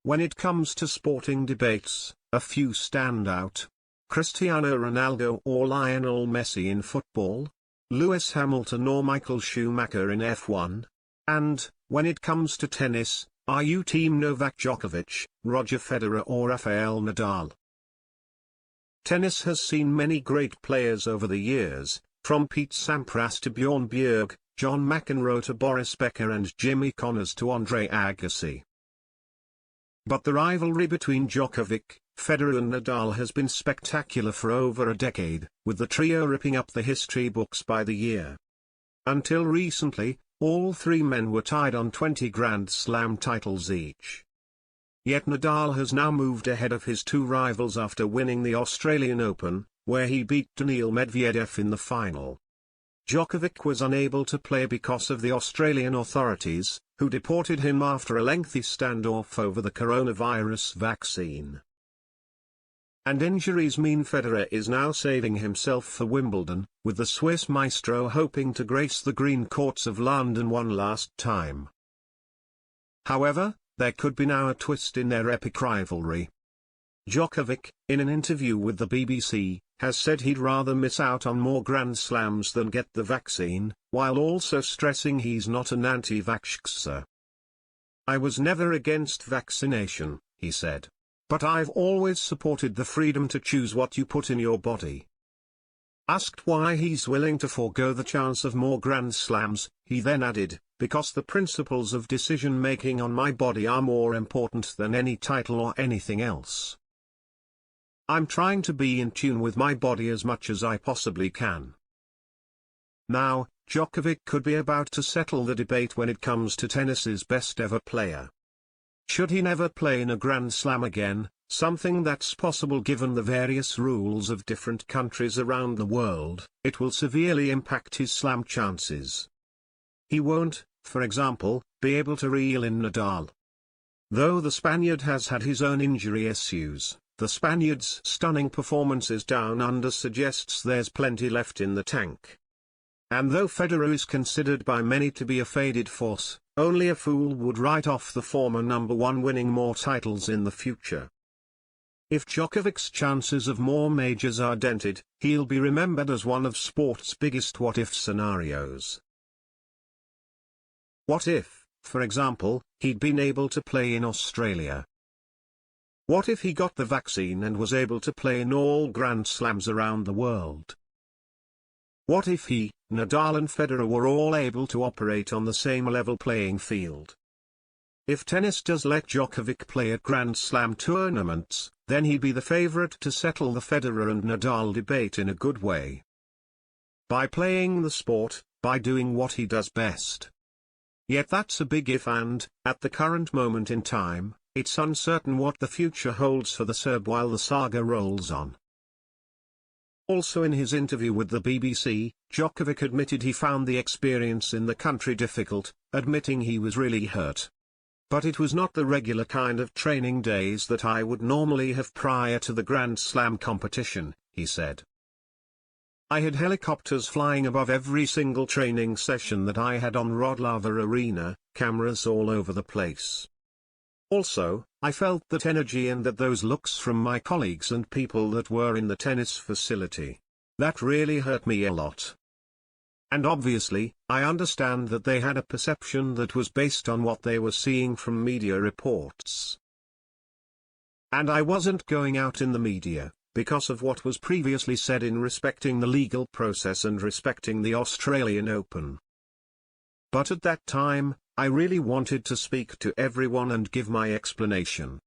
When it comes to sporting debates, a few stand out. Cristiano Ronaldo or Lionel Messi in football, Lewis Hamilton or Michael Schumacher in F1, and, when it comes to tennis, are you team Novak Djokovic, Roger Federer or Rafael Nadal? Tennis has seen many great players over the years, from Pete Sampras to Bjorn Borg, John McEnroe to Boris Becker and Jimmy Connors to Andre Agassi. But the rivalry between Djokovic, Federer and Nadal has been spectacular for over a decade, with the trio ripping up the history books by the year. Until recently, all three men were tied on 20 Grand Slam titles each. Yet Nadal has now moved ahead of his two rivals after winning the Australian Open, where he beat Daniil Medvedev in the final. Djokovic was unable to play because of the Australian authorities, who deported him after a lengthy standoff over the coronavirus vaccine. And injuries mean Federer is now saving himself for Wimbledon, with the Swiss maestro hoping to grace the green courts of London one last time. However, there could be now a twist in their epic rivalry. Djokovic, in an interview with the BBC, has said he'd rather miss out on more Grand Slams than get the vaccine, while also stressing he's not an anti-vaxxer. "I was never against vaccination," he said. "But I've always supported the freedom to choose what you put in your body." Asked why he's willing to forego the chance of more Grand Slams, he then added, "Because the principles of decision-making on my body are more important than any title or anything else. I'm trying to be in tune with my body as much as I possibly can." Now, Djokovic could be about to settle the debate when it comes to tennis's best-ever player. Should he never play in a Grand Slam again, something that's possible given the various rules of different countries around the world, it will severely impact his slam chances. He won't, for example, be able to reel in Nadal. Though the Spaniard has had his own injury issues, the Spaniard's stunning performances down under suggests there's plenty left in the tank. And though Federer is considered by many to be a faded force, only a fool would write off the former number one winning more titles in the future. If Djokovic's chances of more majors are dented, he'll be remembered as one of sport's biggest what-if scenarios. What if, for example, he'd been able to play in Australia? What if he got the vaccine and was able to play in all Grand Slams around the world? What if he, Nadal and Federer were all able to operate on the same level playing field? If tennis does let Djokovic play at Grand Slam tournaments, then he'd be the favorite to settle the Federer and Nadal debate in a good way. By playing the sport, by doing what he does best. Yet that's a big if, and, at the current moment in time, it's uncertain what the future holds for the Serb while the saga rolls on. Also in his interview with the BBC, Djokovic admitted he found the experience in the country difficult, admitting he was really hurt. "But it was not the regular kind of training days that I would normally have prior to the Grand Slam competition," he said. "I had helicopters flying above every single training session that I had on Wroclaw Arena, cameras all over the place. Also, I felt that energy and those looks from my colleagues and people that were in the tennis facility. That really hurt me a lot. And obviously, I understand that they had a perception that was based on what they were seeing from media reports. And I wasn't going out in the media, because of what was previously said in respecting the legal process and respecting the Australian Open. But at that time, I really wanted to speak to everyone and give my explanation.